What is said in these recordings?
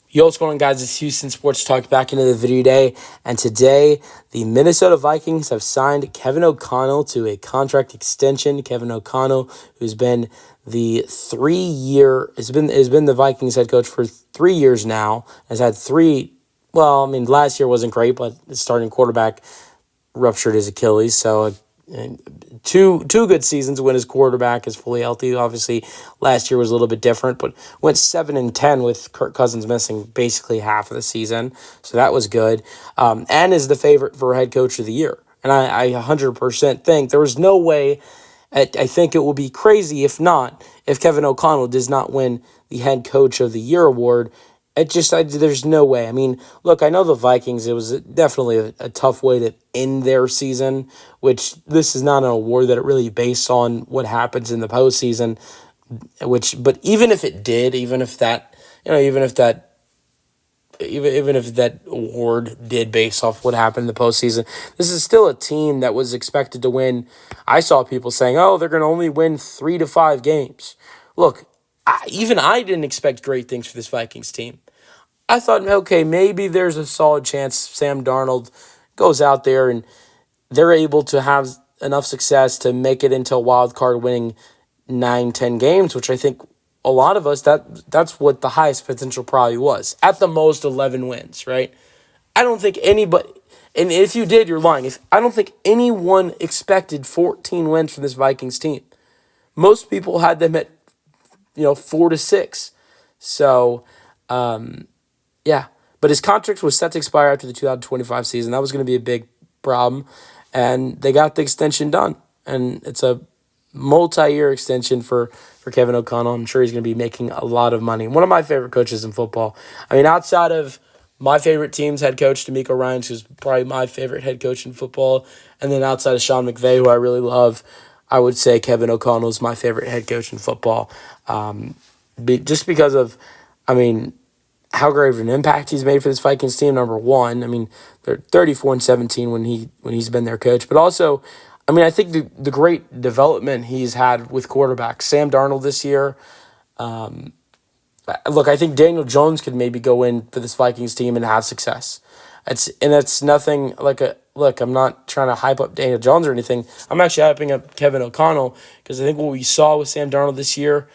Yo, what's going on, guys? It's Houston Sports Talk back into the video today. And today, the Minnesota Vikings have signed Kevin O'Connell to a contract extension. Kevin O'Connell, who's been the 3-year, has been the Vikings head coach for 3 years now, has had last year wasn't great, but the starting quarterback ruptured his Achilles. So two good seasons when his quarterback is fully healthy. Obviously, last year was a little bit different, but went 7-10 with Kirk Cousins missing basically half of the season. So that was good. And is the favorite for head coach of the year. And I 100% think there was no way. I think it would be crazy if Kevin O'Connell does not win the head coach of the year award. There's no way. I mean, look, I know the Vikings, it was definitely a tough way to end their season, which this is not an award that it really based on what happens in the postseason, but even if it did, even if that award did based off what happened in the postseason, this is still a team that was expected to win. I saw people saying, oh, they're going to only win 3 to 5 games. Look, I didn't expect great things for this Vikings team. I thought, okay, maybe there's a solid chance Sam Darnold goes out there and they're able to have enough success to make it into a wild card winning 9-10 games, which I think a lot of us, that's what the highest potential probably was. At the most, 11 wins, right? I don't think anybody, and if you did, you're lying. I don't think anyone expected 14 wins from this Vikings team. Most people had them at 4 to 6. So, yeah. But his contract was set to expire after the 2025 season. That was going to be a big problem. And they got the extension done. And it's a multi-year extension for Kevin O'Connell. I'm sure he's going to be making a lot of money. One of my favorite coaches in football. I mean, outside of my favorite team's head coach, D'Amico Ryans, who's probably my favorite head coach in football, and then outside of Sean McVay, who I really love, I would say Kevin O'Connell is my favorite head coach in football. Just because of, how great of an impact he's made for this Vikings team, number one. I mean, they're 34-17 when he's been their coach. But also, I think the great development he's had with quarterbacks. Sam Darnold this year. Look, I think Daniel Jones could maybe go in for this Vikings team and have success. It's nothing like look, I'm not trying to hype up Daniel Jones or anything. I'm actually hyping up Kevin O'Connell because I think what we saw with Sam Darnold this year,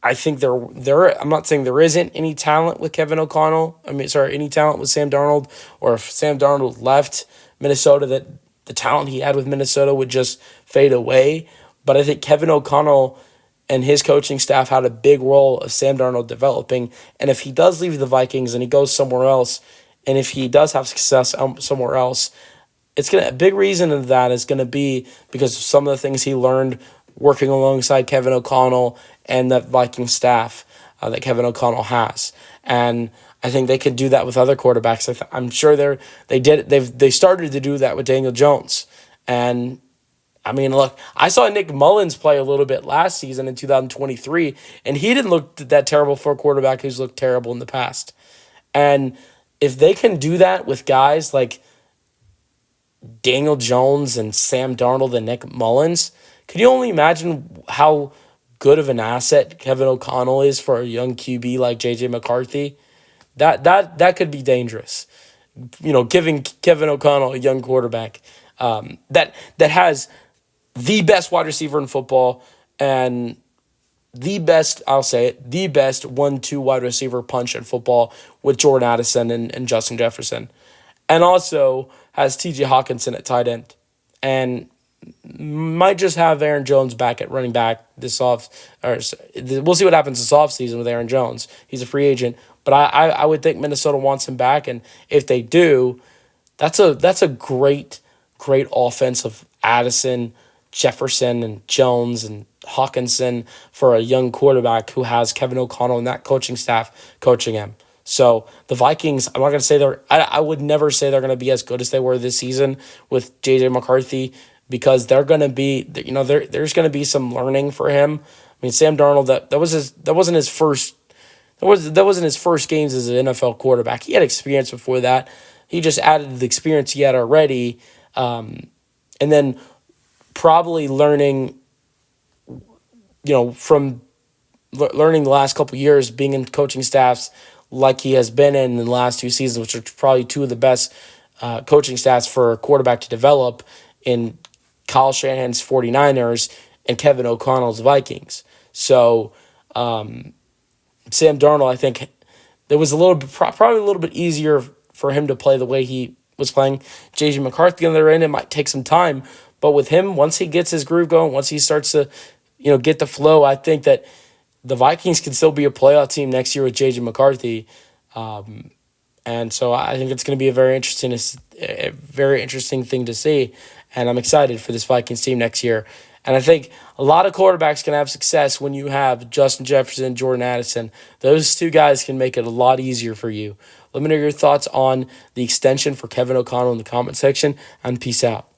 I think I'm not saying there isn't any talent with Kevin O'Connell. Any talent with Sam Darnold, or if Sam Darnold left Minnesota, that the talent he had with Minnesota would just fade away. But I think Kevin O'Connell and his coaching staff had a big role of Sam Darnold developing. And if he does leave the Vikings and he goes somewhere else, and if he does have success somewhere else, a big reason of that is going to be because of some of the things he learned working alongside Kevin O'Connell and that Viking staff that Kevin O'Connell has. And I think they could do that with other quarterbacks. I'm sure they started to do that with Daniel Jones. And look, I saw Nick Mullins play a little bit last season in 2023, and he didn't look that terrible for a quarterback who's looked terrible in the past. And if they can do that with guys like Daniel Jones and Sam Darnold and Nick Mullins, could you only imagine how good of an asset Kevin O'Connell is for a young QB like J.J. McCarthy? That could be dangerous. Giving Kevin O'Connell, a young quarterback, that has the best wide receiver in football and the best 1-2 wide receiver punch in football with Jordan Addison and Justin Jefferson. And also has T.J. Hawkinson at tight end. And might just have Aaron Jones back at running back we'll see what happens this offseason with Aaron Jones. He's a free agent. But I would think Minnesota wants him back. And if they do, that's a great offense of Addison, Jefferson, and Jones and Hawkinson for a young quarterback who has Kevin O'Connell and that coaching staff coaching him. So the Vikings, I'm not going to say I would never say they're going to be as good as they were this season with J.J. McCarthy, because they're going to be, there's going to be some learning for him. Sam Darnold, that wasn't his first games as an NFL quarterback. He had experience before that. He just added the experience he had already, and then probably learning, from learning the last couple of years being in coaching staffs like he has been in the last 2 seasons, which are probably two of the best coaching stats for a quarterback to develop in Kyle Shanahan's 49ers and Kevin O'Connell's Vikings. So Sam Darnold, I think it was a little bit, probably a little bit easier for him to play the way he was playing. J.J. McCarthy on the other end, it might take some time, but with him, once he gets his groove going, once he starts to, get the flow, I think that the Vikings can still be a playoff team next year with J.J. McCarthy. And so I think it's going to be a very interesting thing to see. And I'm excited for this Vikings team next year. And I think a lot of quarterbacks can have success when you have Justin Jefferson, Jordan Addison. Those two guys can make it a lot easier for you. Let me know your thoughts on the extension for Kevin O'Connell in the comment section, and peace out.